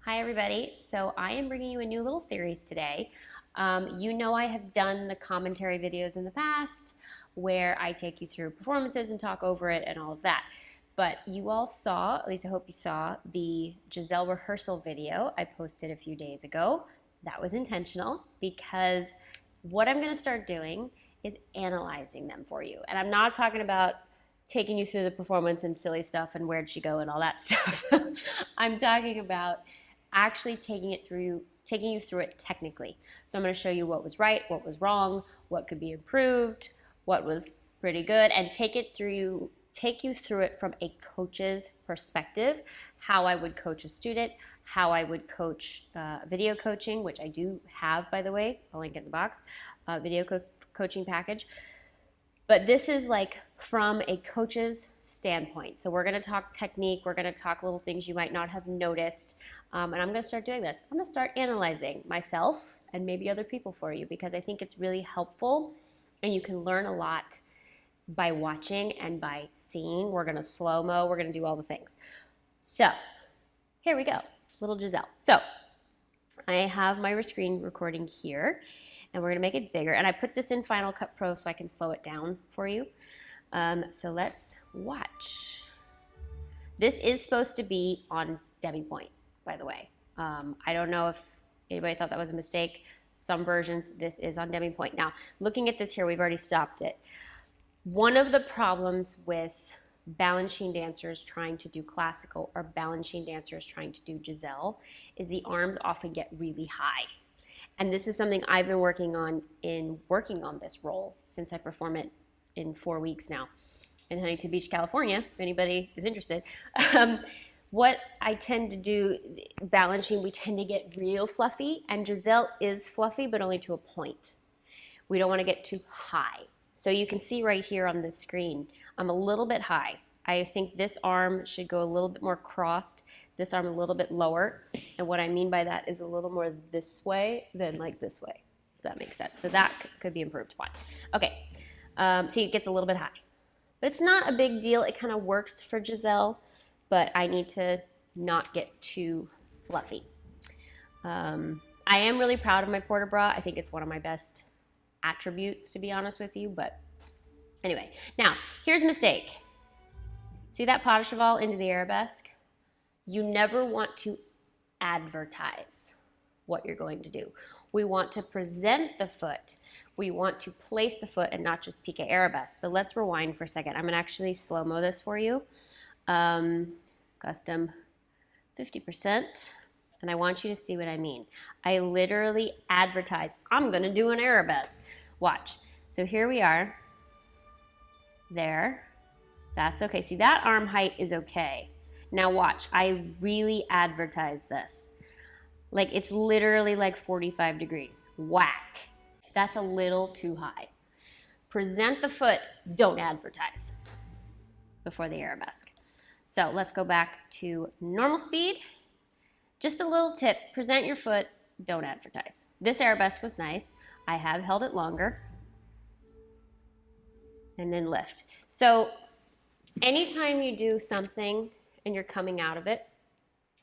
Hi everybody, so I am bringing you a new little series today. You know I have done the commentary videos in the past where I take you through performances and talk over it and all of that. But you all saw, at least I hope you saw, the Giselle rehearsal video I posted a few days ago. That was intentional because what I'm going to start doing is analyzing them for you. And I'm not talking about taking you through the performance and silly stuff and where'd she go and all that stuff. I'm talking about actually taking you through it technically. So I'm going to show you what was right, what was wrong, what could be improved, what was pretty good, and take you through it from a coach's perspective, how I would coach a student, how I would coach video coaching, which I do have, by the way. I'll link it in the box, video coaching package. But this is like from a coach's standpoint. So we're going to talk technique. We're going to talk little things you might not have noticed. And I'm going to start doing this. I'm going to start analyzing myself and maybe other people for you because I think it's really helpful and you can learn a lot by watching and by seeing. We're going to slow-mo. We're going to do all the things. So here we go, little Giselle. So I have my screen recording here. And we're going to make it bigger. And I put this in Final Cut Pro so I can slow it down for you. So let's watch. This is supposed to be on demi-point, by the way. I don't know if anybody thought that was a mistake. Some versions, this is on demi-point. Now, looking at this here, we've already stopped it. One of the problems with Balanchine dancers trying to do classical or Balanchine dancers trying to do Giselle is the arms often get really high. And this is something I've been working on this role since I perform it in 4 weeks now in Huntington Beach, California, if anybody is interested. What I tend to do, Balanchine, we tend to get real fluffy, and Giselle is fluffy, but only to a point. We don't want to get too high. So you can see right here on this screen, I'm a little bit high. I think this arm should go a little bit more crossed, this arm a little bit lower. And what I mean by that is a little more this way than like this way, if that makes sense. So that could be improved upon. Okay, see, it gets a little bit high. But it's not a big deal. It kind of works for Giselle, but I need to not get too fluffy. I am really proud of my port de bras. I think it's one of my best attributes, to be honest with you. But anyway, now, here's a mistake. See that pas de cheval into the arabesque? You never want to advertise what you're going to do. We want to present the foot. We want to place the foot and not just pique arabesque. But let's rewind for a second. I'm going to actually slow-mo this for you. Custom 50%. And I want you to see what I mean. I literally advertise, I'm going to do an arabesque. Watch. So here we are. There. That's okay. See, that arm height is okay. Now watch, I really advertise this. Like it's literally like 45 degrees. Whack. That's a little too high. Present the foot, don't advertise before the arabesque. So let's go back to normal speed. Just a little tip, present your foot, don't advertise. This arabesque was nice. I have held it longer. And then lift. So anytime you do something and you're coming out of it,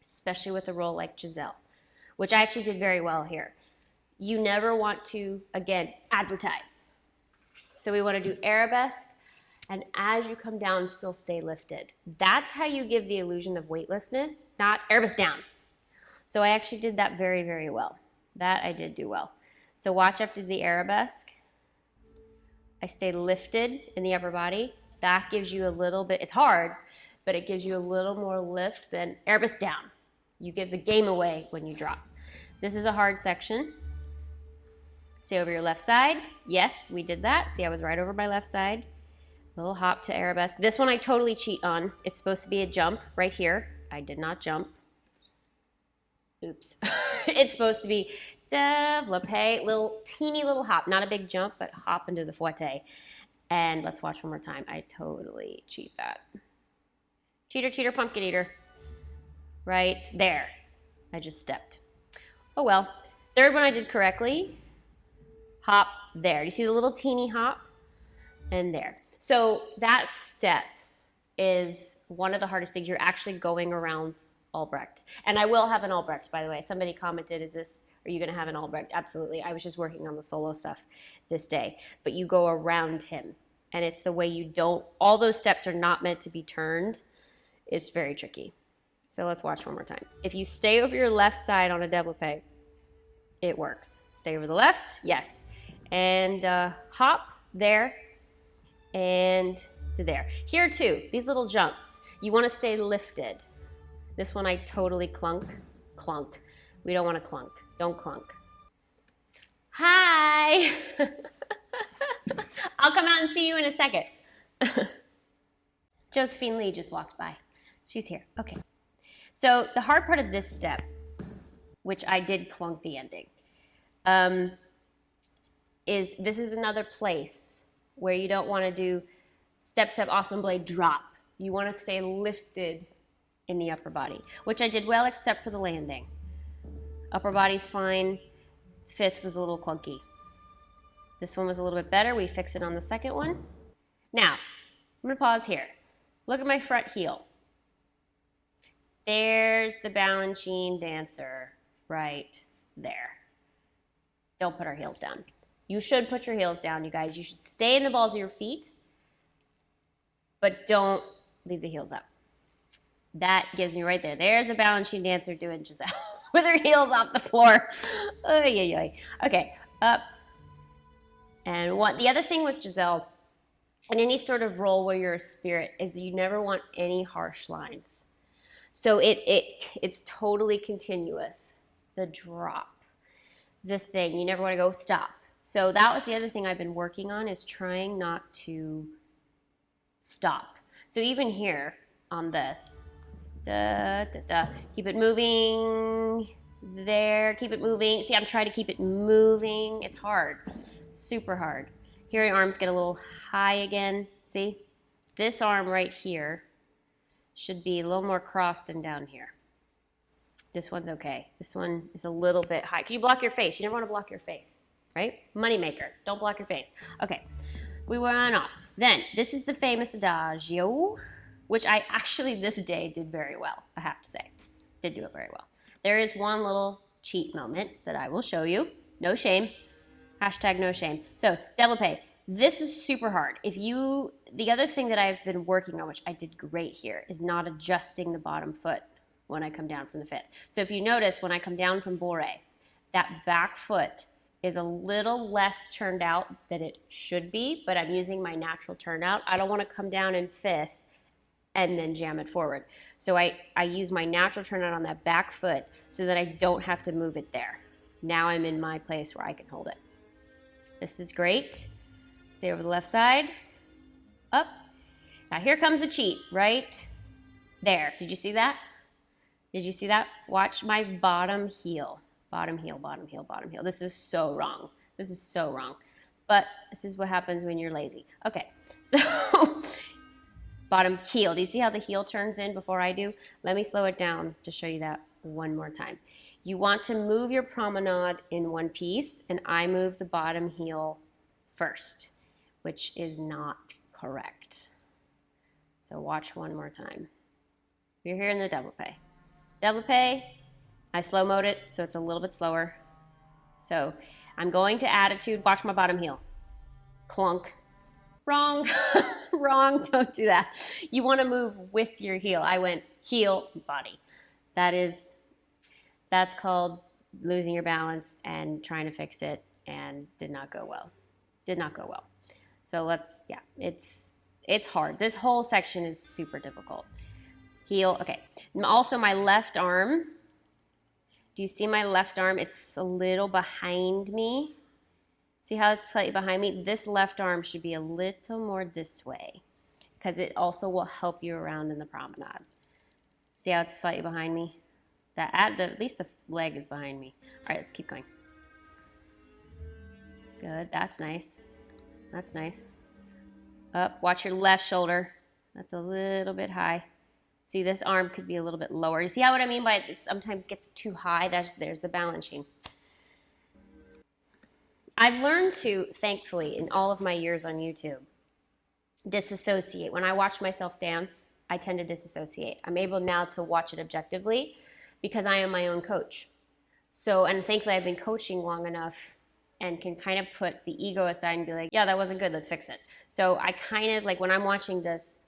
especially with a role like Giselle, which I actually did very well here, you never want to, again, advertise. So we want to do arabesque, and as you come down, still stay lifted. That's how you give the illusion of weightlessness, not arabesque down. So I actually did that very, very well. That I did do well. So watch after the arabesque. I stay lifted in the upper body. That gives you a little bit, it's hard, but it gives you a little more lift than arabesque down. You give the game away when you drop. This is a hard section. Stay over your left side. Yes, we did that. See, I was right over my left side. Little hop to arabesque. This one I totally cheat on. It's supposed to be a jump right here. I did not jump. Oops. It's supposed to be développé, little teeny little hop. Not a big jump, but hop into the fouette. And let's watch one more time. I totally cheat that. Cheater, cheater, pumpkin eater. Right there. I just stepped. Oh well. Third one I did correctly. Hop there. You see the little teeny hop? And there. So that step is one of the hardest things. You're actually going around Albrecht. And I will have an Albrecht, by the way. Somebody commented, are you going to have an Albrecht? Absolutely. I was just working on the solo stuff this day. But you go around him. And it's the way you don't, all those steps are not meant to be turned. It's very tricky. So let's watch one more time. If you stay over your left side on a développé, it works. Stay over the left, yes. And hop there and to there. Here too, these little jumps, you want to stay lifted. This one I totally clunk. We don't want to clunk. Don't clunk. Hi! I'll come out and see you in a second. Josephine Lee just walked by. She's here. Okay. So the hard part of this step, which I did clunk the ending, is this is another place where you don't want to do step, step, awesome blade, drop. You want to stay lifted in the upper body, which I did well except for the landing. Upper body's fine. Fifth was a little clunky. This one was a little bit better. We fix it on the second one. Now, I'm going to pause here. Look at my front heel. There's the Balanchine dancer right there. Don't put our heels down. You should put your heels down, you guys. You should stay in the balls of your feet, but don't leave the heels up. That gives me right there. There's a Balanchine dancer doing Giselle with her heels off the floor. Okay, up. And one. The other thing with Giselle, in any sort of role where you're a spirit, is you never want any harsh lines. So it's totally continuous. The drop, the thing. You never want to go stop. So that was the other thing I've been working on, is trying not to stop. So even here on this, keep it moving there, keep it moving. See, I'm trying to keep it moving. It's hard, super hard. Here your arms get a little high again. See, this arm right here should be a little more crossed and down here. This one's okay. This one is a little bit high. Can you block your face? You never want to block your face, right? Moneymaker, don't block your face. Okay, we went off. Then, this is the famous Adagio, which I actually this day did very well, I have to say. Did do it very well. There is one little cheat moment that I will show you. No shame. Hashtag no shame. So, développé. This is super hard. The other thing that I've been working on, which I did great here, is not adjusting the bottom foot when I come down from the fifth. So if you notice, when I come down from bourrée, that back foot is a little less turned out than it should be, but I'm using my natural turnout. I don't want to come down in fifth and then jam it forward. So I use my natural turnout on that back foot so that I don't have to move it there. Now I'm in my place where I can hold it. This is great. Stay over the left side. Up. Now here comes a cheat, right there. Did you see that? Did you see that? Watch my bottom heel. Bottom heel, bottom heel, bottom heel. This is so wrong. This is so wrong. But this is what happens when you're lazy. Okay, so bottom heel. Do you see how the heel turns in before I do? Let me slow it down to show you that one more time. You want to move your promenade in one piece, and I move the bottom heel first, which is not correct. So watch one more time. You're here in the développé. Développé, I slow-mode it so it's a little bit slower. So I'm going to attitude, watch my bottom heel. Clunk. Wrong, wrong, don't do that. You want to move with your heel. I went heel, body. That's called losing your balance and trying to fix it, and did not go well. Did not go well. So it's hard. This whole section is super difficult. Heel, okay. Also my left arm, do you see my left arm? It's a little behind me. See how it's slightly behind me? This left arm should be a little more this way, because it also will help you around in the promenade. See how it's slightly behind me? At least the leg is behind me. All right, let's keep going. Good, that's nice. That's nice. Up, watch your left shoulder. That's a little bit high. See, this arm could be a little bit lower. You see what I mean by it sometimes gets too high? There's the Balanchine. I've learned to, thankfully, in all of my years on YouTube, disassociate. When I watch myself dance, I tend to disassociate. I'm able now to watch it objectively because I am my own coach. So, and thankfully I've been coaching long enough and can kind of put the ego aside and be like, yeah, that wasn't good, let's fix it. So I kind of, like when I'm watching this,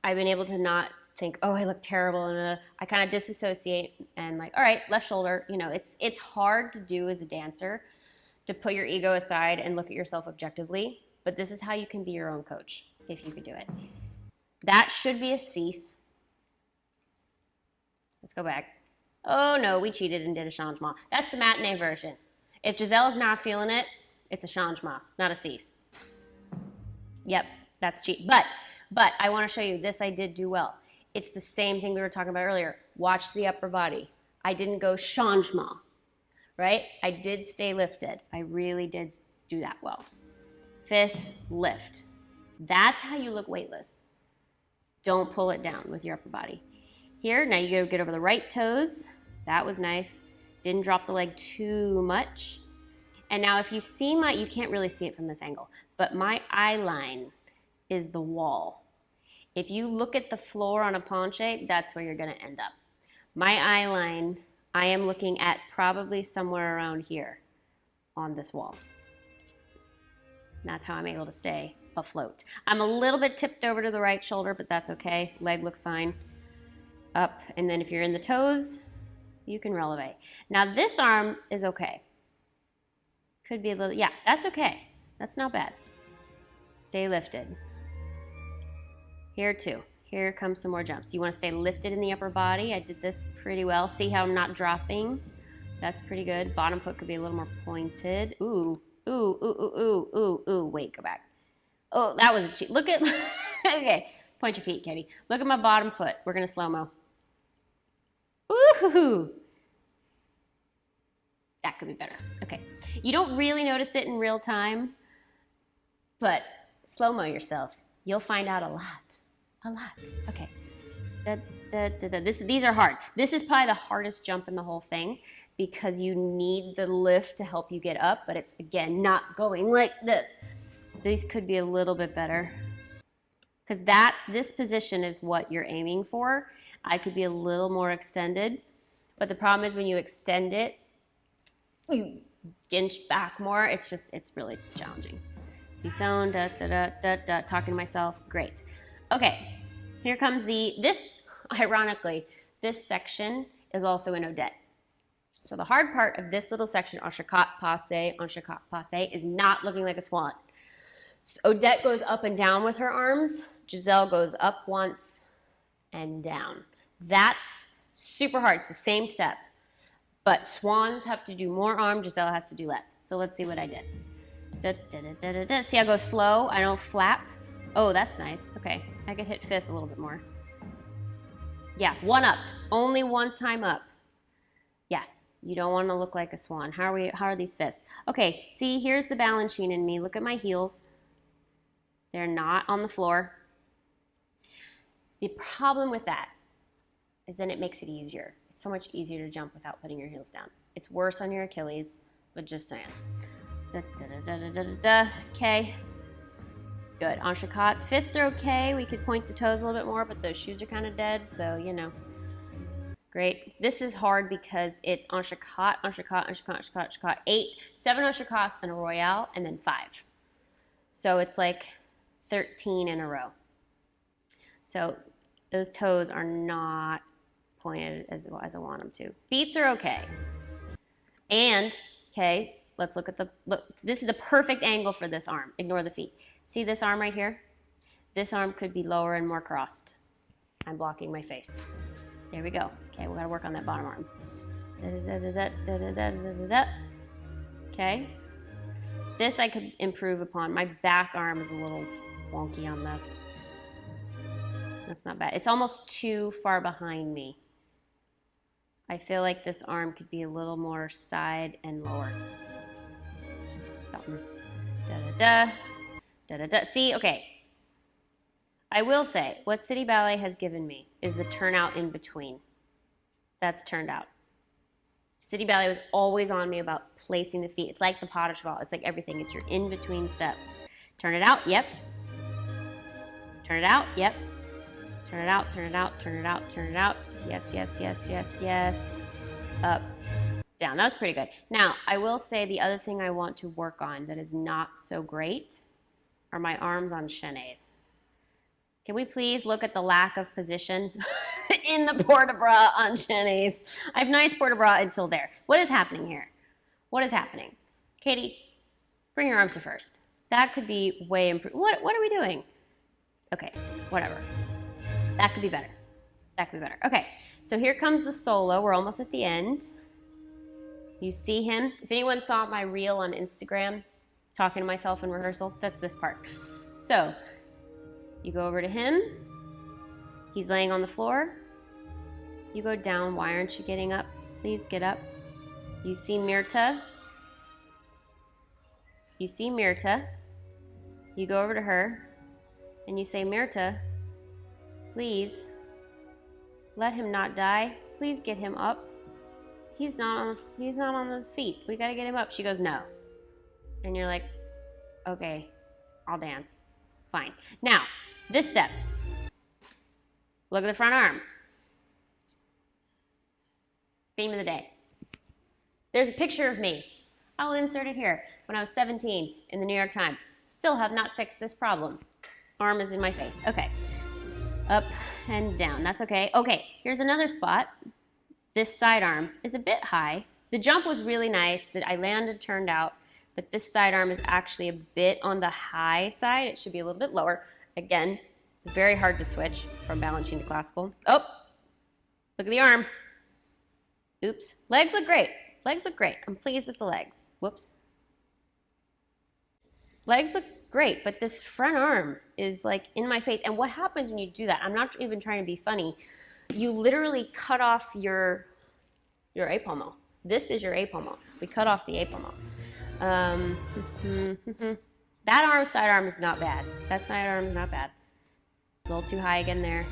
I've been able to not think, oh, I look terrible, and I kind of disassociate and like, all right, left shoulder. You know, it's hard to do as a dancer to put your ego aside and look at yourself objectively, but this is how you can be your own coach if you could do it. That should be a cease. Let's go back. Oh no, we cheated and did a changement. That's the matinee version. If Giselle is not feeling it, it's a changement, not a cease. Yep, that's cheat. But I want to show you this I did do well. It's the same thing we were talking about earlier. Watch the upper body. I didn't go changement, right? I did stay lifted. I really did do that well. Fifth, lift. That's how you look weightless. Don't pull it down with your upper body. Here, now you gotta get over the right toes. That was nice. Didn't drop the leg too much. And now if you see you can't really see it from this angle, but my eye line is the wall. If you look at the floor on a penché, that's where you're gonna end up. My eye line, I am looking at probably somewhere around here on this wall. And that's how I'm able to stay afloat. I'm a little bit tipped over to the right shoulder, but that's okay. Leg looks fine. Up, and then if you're in the toes, you can releve. Now this arm is okay. Could be a little, yeah, that's okay. That's not bad. Stay lifted. Here too. Here comes some more jumps. You want to stay lifted in the upper body. I did this pretty well. See how I'm not dropping? That's pretty good. Bottom foot could be a little more pointed. Ooh, ooh, ooh, ooh, ooh, ooh, ooh. Wait, go back. Oh, that was a cheat. Look at, okay, point your feet, Katie. Look at my bottom foot. We're gonna slow-mo. Ooh, that could be better. Okay, you don't really notice it in real time, but slow-mo yourself. You'll find out a lot. Okay, these are hard. This is probably the hardest jump in the whole thing because you need the lift to help you get up, but it's, again, not going like this. These could be a little bit better because this position is what you're aiming for. I could be a little more extended, but the problem is when you extend it, you inch back more. It's really challenging. See, sewn, talking to myself, great. Okay, here comes ironically, this section is also in Odette. So the hard part of this little section, entrecôte, passé, is not looking like a swan. So Odette goes up and down with her arms. Giselle goes up once and down. That's super hard. It's the same step. But swans have to do more arm. Giselle has to do less. So let's see what I did. See, I go slow. I don't flap. Oh, that's nice. Okay, I could hit fifth a little bit more. Yeah, one up. Only one time up. Yeah, you don't want to look like a swan. How are these fifths? Okay, see, here's the Balanchine in me. Look at my heels. They're not on the floor. The problem with that is then it makes it easier. It's so much easier to jump without putting your heels down. It's worse on your Achilles, but just saying. Okay. Good. Entrecôtes. Fifths are okay. We could point the toes a little bit more, but those shoes are kind of dead, so you know. Great. This is hard because it's entrecôte, 7 entrecôtes and a royale, and then 5. So it's like 13 in a row. So those toes are not pointed as I want them to. Feet are okay. And, okay, let's look at this is the perfect angle for this arm. Ignore the feet. See this arm right here? This arm could be lower and more crossed. I'm blocking my face. There we go. Okay, we gotta work on that bottom arm. Okay. This I could improve upon. My back arm is a little wonky on this. That's not bad. It's almost too far behind me. I feel like this arm could be a little more side and lower. Just something. See, okay. I will say, what City Ballet has given me is the turnout in between. That's turned out. City Ballet was always on me about placing the feet. It's like the pas de cheval. It's like everything. It's your in-between steps. Turn it out, yep. Turn it out, yep. Turn it out, turn it out, turn it out, turn it out. Yes, yes, yes, yes, yes. Up, down. That was pretty good. Now, I will say the other thing I want to work on that is not so great are my arms on chaînés. Can we please look at the lack of position in the port-de-bras on chaînés? I have nice port-de-bras until there. What is happening here? What is happening? Katie, bring your arms to first. That could be way improved. What are we doing? Okay, whatever. That could be better. That could be better. Okay, so here comes the solo. We're almost at the end. You see him. If anyone saw my reel on Instagram, talking to myself in rehearsal, that's this part. So, you go over to him. He's laying on the floor. You go down. Why aren't you getting up? Please get up. You see Mirta. You see Mirta. You go over to her and you say, Mirta, please let him not die. Please get him up. He's not on his feet. We gotta get him up. She goes, no. And you're like, okay, I'll dance. Fine. Now, this step. Look at the front arm. Theme of the day. There's a picture of me. I will insert it here. When I was 17 in the New York Times. Still have not fixed this problem. Arm is in my face. Okay. Up and down. That's okay. Okay, here's another spot. This side arm is a bit high. The jump was really nice. That I landed, turned out. But this side arm is actually a bit on the high side. It should be a little bit lower. Again, very hard to switch from balancing to classical. Oh, look at the arm. Oops. Legs look great. Legs look great. I'm pleased with the legs. Whoops. Legs look great, but this front arm is like in my face. And what happens when you do that? I'm not even trying to be funny. You literally cut off your apomo. This is your apomo. We cut off the apomo. That arm, side arm is not bad. That side arm is not bad. A little too high again there.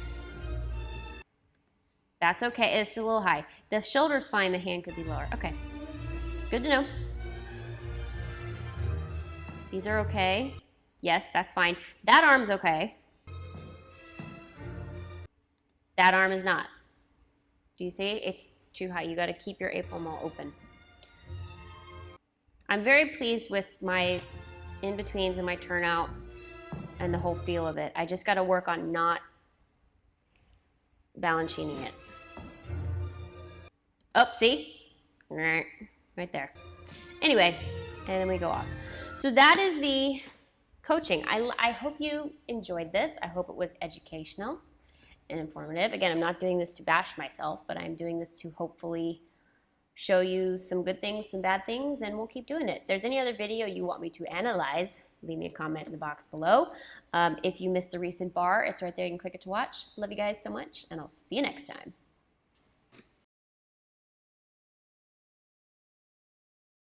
That's okay. It's a little high. The shoulder's fine. The hand could be lower. Okay. Good to know. These are okay. Yes, that's fine. That arm's okay. That arm is not. Do you see? It's too high. You got to keep your apomo open. I'm very pleased with my in-betweens and my turnout and the whole feel of it. I just got to work on not balancining it. Oh, see? Right there. Anyway, and then we go off. So that is the coaching. I hope you enjoyed this. I hope it was educational and informative. Again, I'm not doing this to bash myself, but I'm doing this to hopefully show you some good things, some bad things, and we'll keep doing it. If there's any other video you want me to analyze, leave me a comment in the box below. If you missed the recent bar, it's right there. You can click it to watch. Love you guys so much, and I'll see you next time.